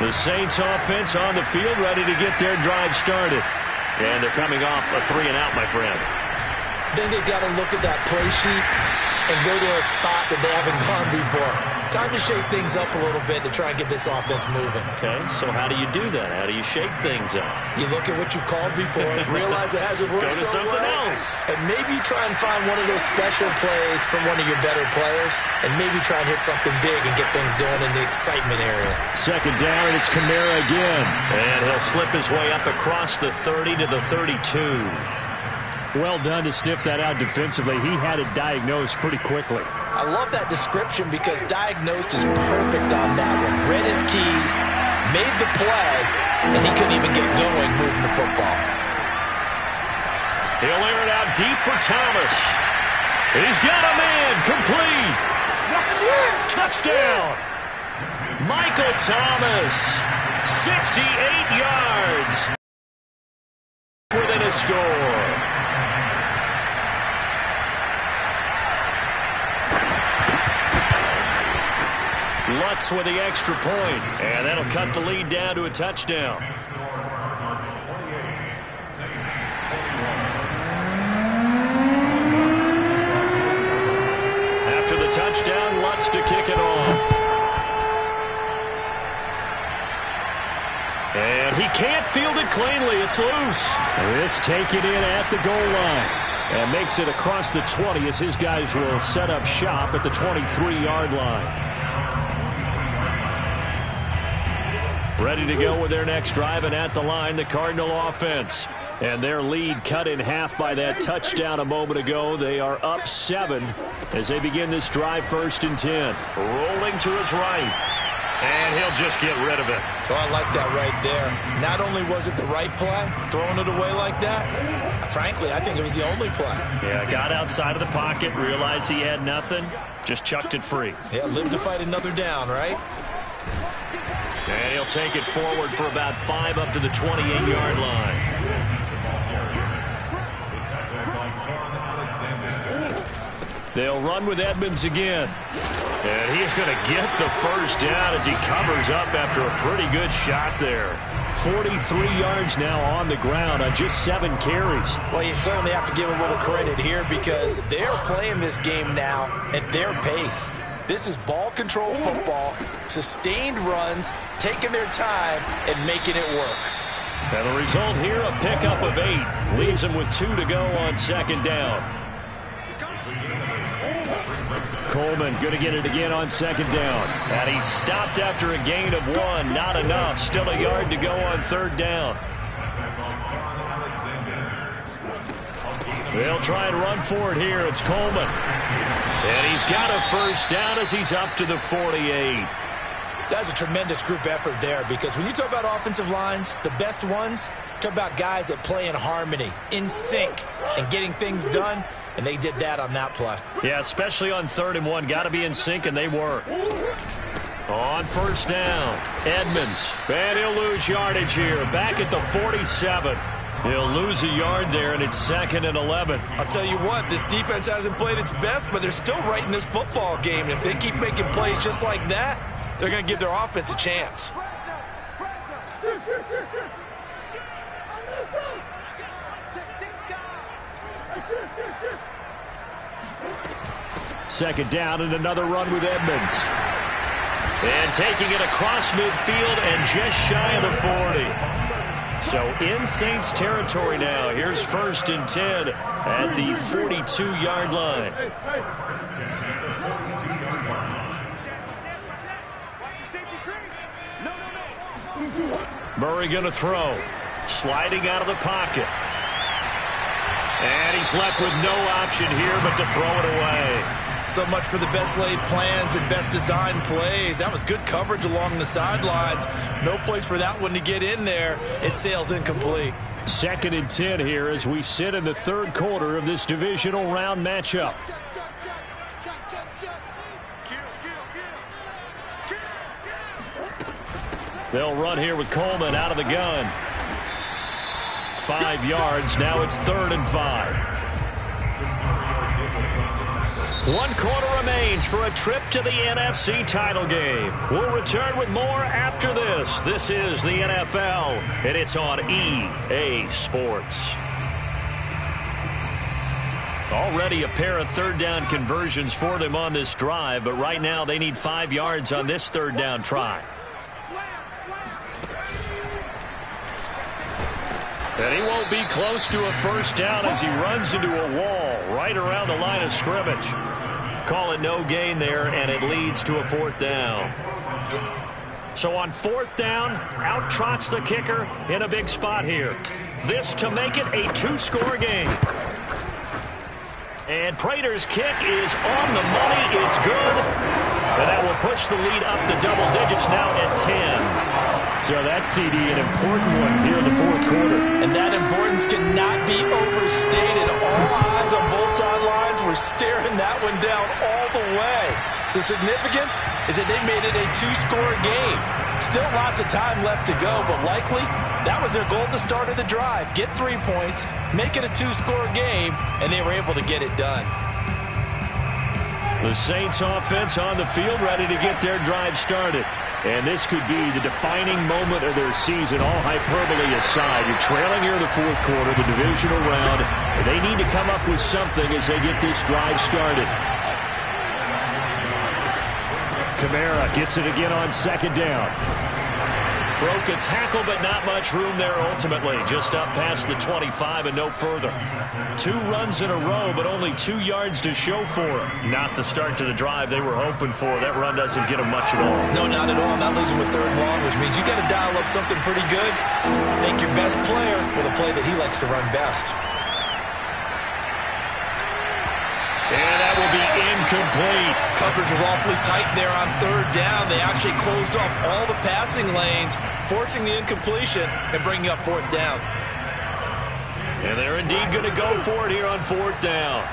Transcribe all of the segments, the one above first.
The Saints offense on the field, ready to get their drive started. And they're coming off a 3-and-out, my friend. Then they've got to look at that play sheet and go to a spot that they haven't gone before. Time to shake things up a little bit to try and get this offense moving. Okay, so how do you do that? How do you shake things up? You look at what you've called before, realize it hasn't worked Go to so something well, else. and maybe try and find one of those special plays from one of your better players, and maybe try and hit something big and get things going in the excitement area. Second down, and it's Kamara again. And he'll slip his way up across the 30 to the 32. Well done to sniff that out defensively. He had it diagnosed pretty quickly. I love that description because diagnosed is perfect on that one. Read his keys, made the play, and he couldn't even get going moving the football. He'll air it out deep for Thomas. He's got a man, complete. Touchdown. Michael Thomas, 68 yards. Within a score. Lutz with the extra point, and that'll cut the lead down to a touchdown. After the touchdown, Lutz to kick it off. And he can't field it cleanly. It's loose. This take it in at the goal line. And makes it across the 20 as his guys will set up shop at the 23-yard line. Ready to go with their next drive, and at the line, the Cardinal offense. And their lead cut in half by that touchdown a moment ago. They are up 7 as they begin this drive, 1st and 10. Rolling to his right. And he'll just get rid of it. So I like that right there. Not only was it the right play, throwing it away like that, frankly, I think it was the only play. Yeah, got outside of the pocket, realized he had nothing, just chucked it free. Yeah, live to fight another down, right? And he'll take it forward for about 5 up to the 28-yard line. They'll run with Edmonds again. And he's going to get the first down as he covers up after a pretty good shot there. 43 yards now on the ground on just 7 carries. Well, you certainly have to give a little credit here because they're playing this game now at their pace. This is ball control football, sustained runs, taking their time, and making it work. And the result here, a pickup of 8. Leaves him with 2 to go on 2nd down. Coleman going to get it again on 2nd down. And he stopped after a gain of 1. Not enough. Still a yard to go on 3rd down. They'll try and run for it here. It's Coleman. And he's got a first down as he's up to the 48. That's a tremendous group effort there because when you talk about offensive lines, the best ones, talk about guys that play in harmony, in sync, and getting things done, and they did that on that play. Yeah, especially on 3rd and 1. Got to be in sync, and they were. On 1st down, Edmonds. And he'll lose yardage here. Back at the 47. He'll lose a yard there, and it's 2nd and 11. I'll tell you what, this defense hasn't played its best, but they're still right in this football game. And if they keep making plays just like that, they're going to give their offense a chance. Second down and another run with Edmonds. And taking it across midfield and just shy of the 40. So in Saints territory now. Here's 1st and 10 at the 42-yard line. Murray going to throw. Sliding out of the pocket. And he's left with no option here but to throw it away. So much for the best laid plans and best designed plays. That was good coverage along the sidelines. No place for that one to get in there. It sails incomplete. 2nd and 10 here as we sit in the 3rd quarter of this divisional round matchup. They'll run here with Coleman out of the gun. 5 yards. Now it's 3rd and 5. 1 quarter remains for a trip to the NFC title game. We'll return with more after this. This is the NFL, and it's on EA Sports. Already a pair of third down conversions for them on this drive, but right now they need 5 yards on this third down try. And he won't be close to a first down as he runs into a wall right around the line of scrimmage. Call it no gain there, and it leads to a 4th down. So on 4th down, out trots the kicker in a big spot here. This to make it a 2-score game. And Prater's kick is on the money. It's good. And that will push the lead up to double digits now at 10. So that's, CD, an important one here in the 4th quarter. And that importance cannot be overstated. All eyes on both sidelines were staring that one down all the way. The significance is that they made it a 2-score game. Still lots of time left to go, but likely that was their goal at the start of the drive. Get 3 points, make it a 2-score game, and they were able to get it done. The Saints offense on the field ready to get their drive started. And this could be the defining moment of their season, all hyperbole aside. You're trailing here in the 4th quarter, the divisional round, and they need to come up with something as they get this drive started. Kamara gets it again on 2nd down. Broke a tackle, but not much room there ultimately. Just up past the 25 and no further. 2 runs in a row, but only 2 yards to show for him. Not the start to the drive they were hoping for. That run doesn't get them much at all. No, not at all. Not losing with 3rd and long, which means you got to dial up something pretty good. Think your best player with a play that he likes to run best. And that will be incomplete. Coverage was awfully tight there on 3rd down. They actually closed off all the passing lanes, forcing the incompletion and bringing up 4th down. And they're indeed going to go for it here on 4th down.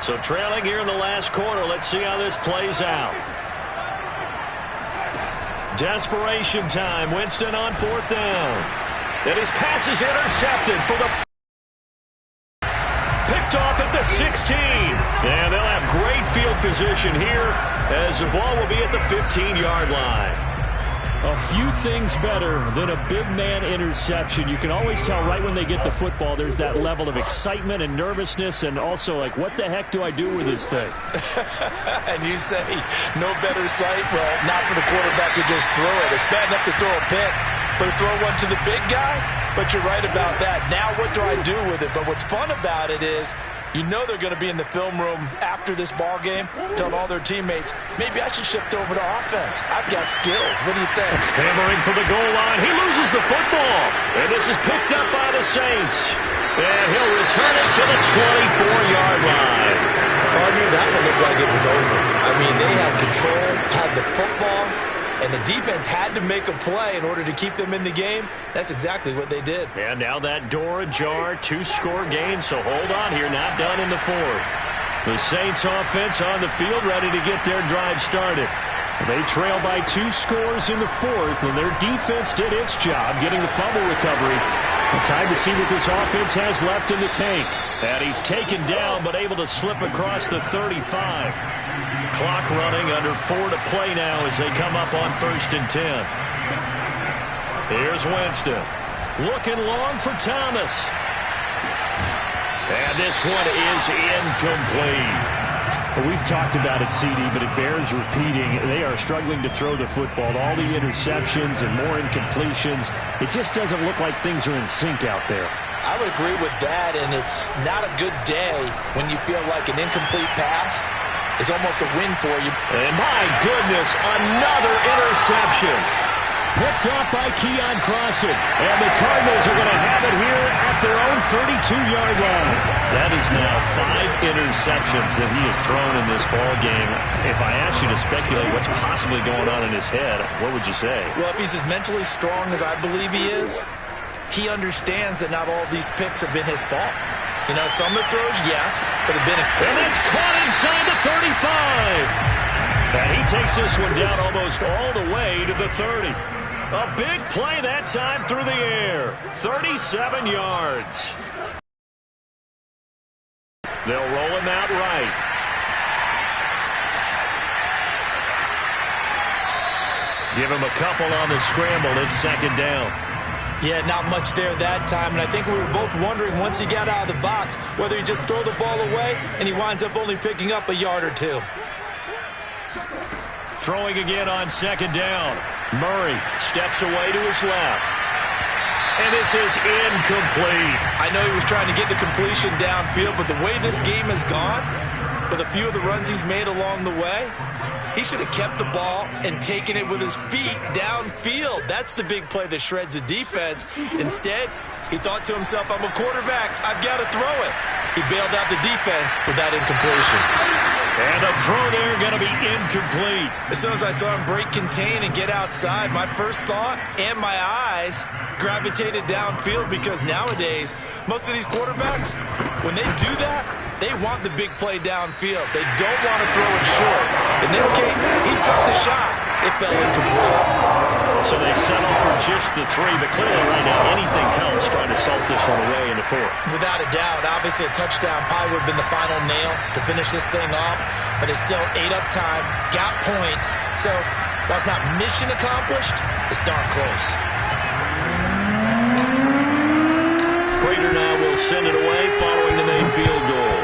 So trailing here in the last quarter. Let's see how this plays out. Desperation time. Winston on 4th down. And his pass is intercepted for the picked off at the 16. And they'll have great field position here as the ball will be at the 15-yard line. A few things better than a big man interception. You can always tell right when they get the football, there's that level of excitement and nervousness and also like, what the heck do I do with this thing? And you say, no better sight? Well, not for the quarterback to just throw it. It's bad enough to throw a pick, but to throw one to the big guy? But you're right about that. Now what do I do with it? But what's fun about it is you know they're going to be in the film room after this ball game, telling all their teammates, maybe I should shift over to offense. I've got skills. What do you think? Hammering for the goal line. He loses the football. And this is picked up by the Saints. And he'll return it to the 24-yard line. Partner, that one looked like it was over. I mean, they had control, had the football, and the defense had to make a play in order to keep them in the game. That's exactly what they did. And now that door ajar, 2-score game, so hold on here, not done in the 4th. The Saints offense on the field ready to get their drive started. They trail by 2 scores in the 4th, and their defense did its job getting the fumble recovery. Time to see what this offense has left in the tank. And he's taken down, but able to slip across the 35. Clock running, under 4 to play now as they come up on 1st and 10. Here's Winston. Looking long for Thomas. And this one is incomplete. We've talked about it, CD, but it bears repeating. They are struggling to throw the football. All the interceptions and more incompletions. It just doesn't look like things are in sync out there. I would agree with that, and it's not a good day when you feel like an incomplete pass is almost a win for you. And my goodness, another interception. Picked off by Keon Crossan. And the Cardinals are going to have it here at their own 32-yard line. That is now 5 interceptions that he has thrown in this ball game. If I asked you to speculate what's possibly going on in his head, what would you say? Well, if he's as mentally strong as I believe he is, he understands that not all of these picks have been his fault. You know, some of the throws, yes, but have been... And that's caught inside the 35. And he takes this one down almost all the way to the 30. A big play that time through the air. 37 yards. They'll roll him out right. Give him a couple on the scramble. It's second down. Yeah, not much there that time, and I think we were both wondering once he got out of the box whether he just throw the ball away and he winds up only picking up a yard or two. Throwing again on second down. Murray steps away to his left. And this is incomplete. I know he was trying to get the completion downfield, but the way this game has gone, with a few of the runs he's made along the way, he should have kept the ball and taken it with his feet downfield. That's the big play that shreds the defense. Instead, he thought to himself, I'm a quarterback, I've got to throw it. He bailed out the defense with that incompletion. And a throw there going to be incomplete. As soon as I saw him break contain and get outside, my first thought and my eyes gravitated downfield, because nowadays, most of these quarterbacks, when they do that, they want the big play downfield. They don't want to throw it short. In this case, he took the shot. It fell incomplete. So they settle for just the 3, but clearly right now anything helps trying to salt this one away in the 4th. Without a doubt, obviously a touchdown probably would have been the final nail to finish this thing off, but it's still ate up time, got points. So while it's not mission accomplished, it's darn close. Prater now will send it away following the main field goal.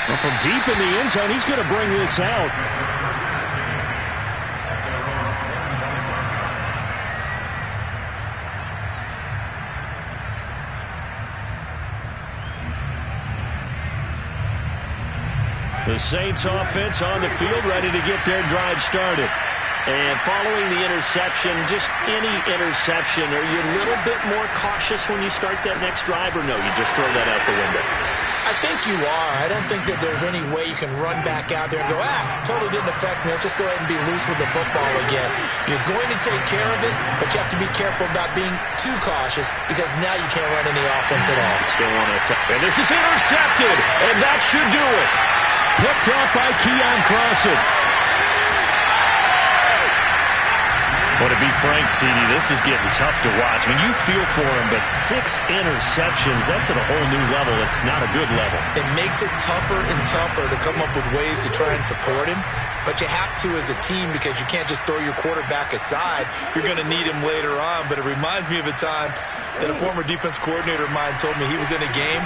Well, from deep in the end zone, he's going to bring this out. The Saints offense on the field, ready to get their drive started. And following the interception, just any interception, are you a little bit more cautious when you start that next drive, or no, you just throw that out the window? I think you are. I don't think that there's any way you can run back out there and go, totally didn't affect me. Let's just go ahead and be loose with the football again. You're going to take care of it, but you have to be careful about being too cautious, because now you can't run any offense at all. Still want to attack. And this is intercepted, and that should do it. Picked off by Keon Crossan. Well, to be frank, CD, this is getting tough to watch. I mean, you feel for him, but 6 interceptions, that's at a whole new level. It's not a good level. It makes it tougher and tougher to come up with ways to try and support him. But you have to as a team, because you can't just throw your quarterback aside. You're going to need him later on. But it reminds me of a time that a former defense coordinator of mine told me he was in a game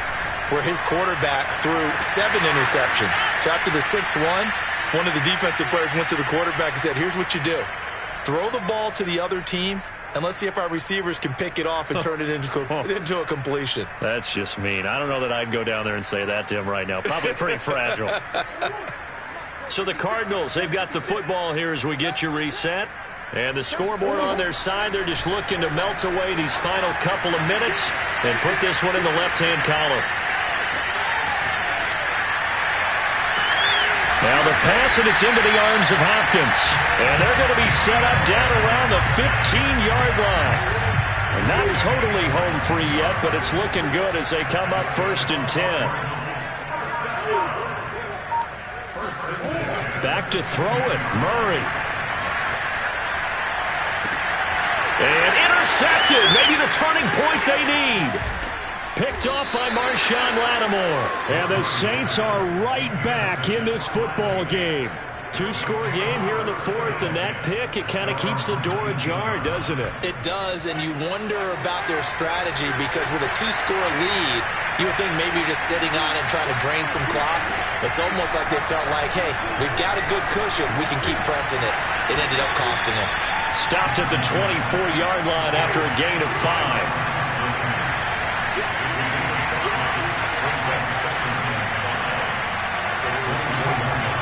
where his quarterback threw 7 interceptions. So after the 6th one of the defensive players went to the quarterback and said, here's what you do. Throw the ball to the other team, and let's see if our receivers can pick it off and turn it into a completion. That's just mean. I don't know that I'd go down there and say that to him right now. Probably pretty fragile. So the Cardinals, they've got the football here as we get you reset. And the scoreboard on their side, they're just looking to melt away these final couple of minutes and put this one in the left-hand column. Now the pass, and it's into the arms of Hopkins. And they're going to be set up down around the 15-yard line. And not totally home free yet, but it's looking good as they come up 1st and 10. Back to throw it, Murray. And intercepted, maybe the turning point they need. Picked off by Marshawn Lattimore. And the Saints are right back in this football game. 2-score game here in the 4th, and that pick, it kind of keeps the door ajar, doesn't it? It does, and you wonder about their strategy, because with a 2-score lead, you would think maybe you're just sitting on it and trying to drain some clock. It's almost like they felt like, hey, we've got a good cushion. We can keep pressing it. It ended up costing them. Stopped at the 24-yard line after a gain of 5.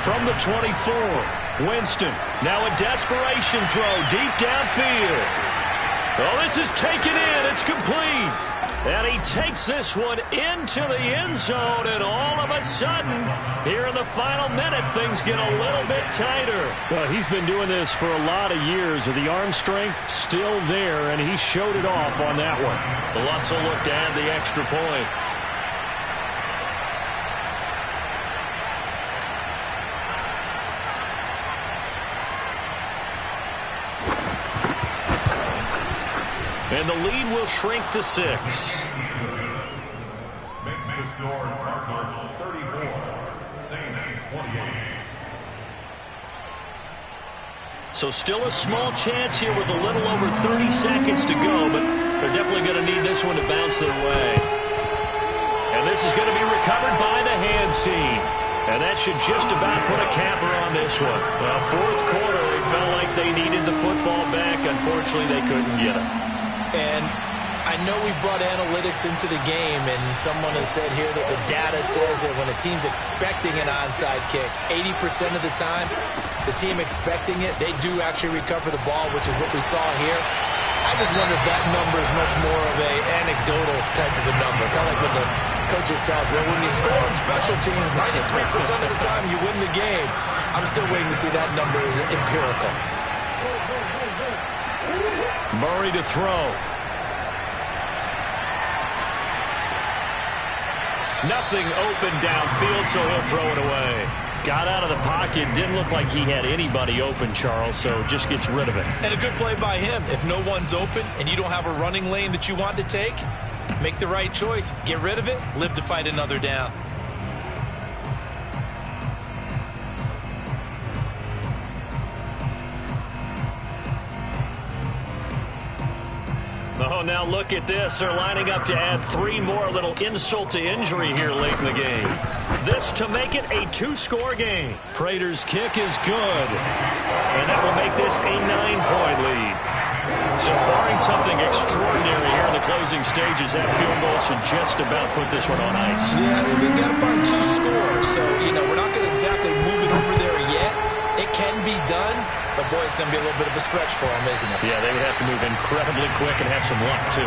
From the 24, Winston. Now a desperation throw deep downfield. Oh, this is taken in. It's complete. And he takes this one into the end zone, and all of a sudden, here in the final minute, things get a little bit tighter. Well, he's been doing this for a lot of years, with the arm strength still there, and he showed it off on that one. Lutz will look to add the extra point. And the lead will shrink to 6. Makes the score Cardinals 34, Saints 28. So still a small chance here with a little over 30 seconds to go, but they're definitely going to need this one to bounce their way. And this is going to be recovered by the hands team. And that should just about put a capper on this one. Well, fourth quarter, they felt like they needed the football back. Unfortunately, they couldn't get it. And I know we brought analytics into the game, and someone has said here that the data says that when a team's expecting an onside kick, 80% of the time, the team expecting it, they do actually recover the ball, which is what we saw here. I just wonder if that number is much more of a anecdotal type of a number. Kind of like when the coaches tell us, well, when you score on special teams, 93% of the time you win the game. I'm still waiting to see that number is empirical. Murray to throw. Nothing open downfield, so he'll throw it away. Got out of the pocket. Didn't look like he had anybody open, Charles, so just gets rid of it. And a good play by him. If no one's open and you don't have a running lane that you want to take, make the right choice. Get rid of it. Live to fight another down. Oh, now look at this. They're lining up to add 3 more. Little insult to injury here late in the game. This to make it a 2-score game. Prater's kick is good. And that will make this a 9-point lead. So barring something extraordinary here in the closing stages, that field goal should just about put this one on ice. Yeah, we've got to find 2 scores. So, we're not going to exactly move it over there yet. It can be done. But, boy, it's going to be a little bit of a stretch for them, isn't it? Yeah, they would have to move incredibly quick and have some luck, too.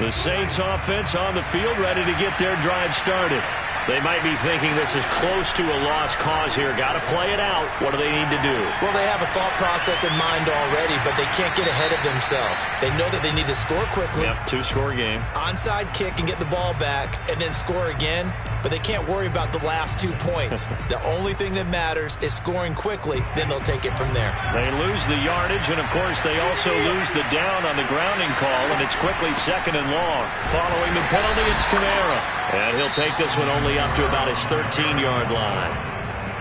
The Saints offense on the field, ready to get their drive started. They might be thinking this is close to a lost cause here. Got to play it out. What do they need to do? Well, they have a thought process in mind already, but they can't get ahead of themselves. They know that they need to score quickly. Yep, 2-score game. Onside kick and get the ball back and then score again, but they can't worry about the last 2 points. The only thing that matters is scoring quickly, then they'll take it from there. They lose the yardage, and, of course, they also lose the down on the grounding call, and it's quickly 2nd and long. Following the penalty, it's Kamara. And he'll take this one only up to about his 13-yard line.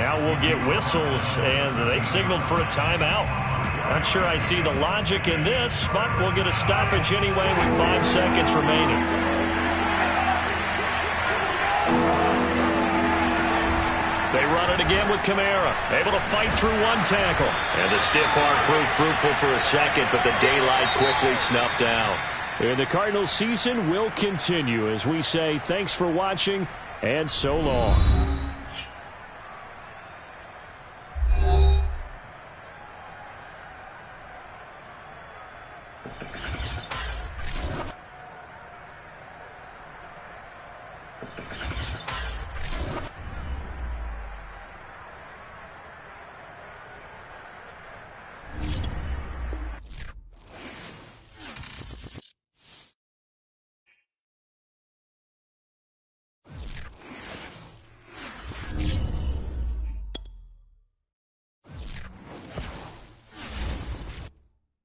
Now we'll get whistles, and they've signaled for a timeout. Not sure I see the logic in this, but we'll get a stoppage anyway with 5 seconds remaining. They run it again with Kamara, able to fight through 1 tackle. And the stiff arm proved fruitful for a second, but the daylight quickly snuffed out. And the Cardinals season will continue as we say thanks for watching and so long.